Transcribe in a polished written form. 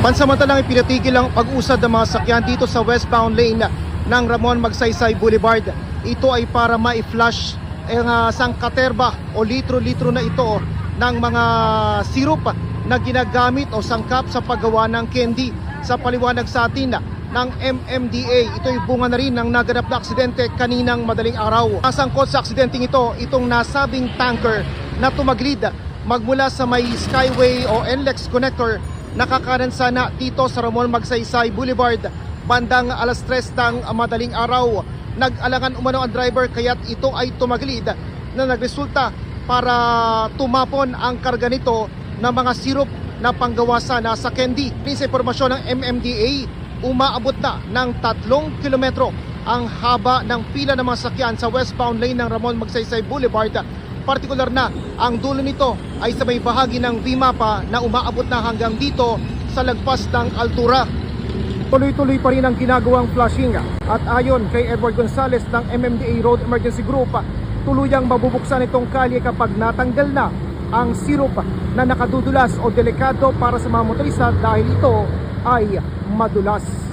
Pansamantalang ipinatigil ang pag-usad ng mga sakyan dito sa westbound lane ng Ramon Magsaysay Boulevard. Ito ay para ma-flush ang sangkaterba o litro-litro na ito ng mga sirup na ginagamit o sangkap sa paggawa ng candy. Sa paliwanag sa atin ng MMDA, ito'y bunga na rin ng naganap na aksidente kaninang madaling araw. Nasangkot sa aksidenteng ito, itong nasabing tanker na tumaglid magmula sa may Skyway o NLEX connector nakakanan sana dito sa Ramon Magsaysay Boulevard bandang alas 3 ng madaling araw. Nag-alangan umano ang driver kaya't ito ay tumaglid na nagresulta para tumapon ang karga nito ng mga sirup na panggawa sana sa candy. Sa impormasyon ng MMDA, umaabot na ng 3 kilometro ang haba ng pila ng mga sakyan sa westbound lane ng Ramon Magsaysay Boulevard. Partikular na ang dulo nito ay sa may bahagi ng V-MAPA na umaabot na hanggang dito sa lagpas ng altura. Tuloy-tuloy pa rin ang ginagawang flushing at ayon kay Edward Gonzales ng MMDA Road Emergency Group, tuluyang mabubuksan itong kalye kapag natanggal na ang sirup na nakadudulas o delikado para sa mga motorista dahil ito ay madulas.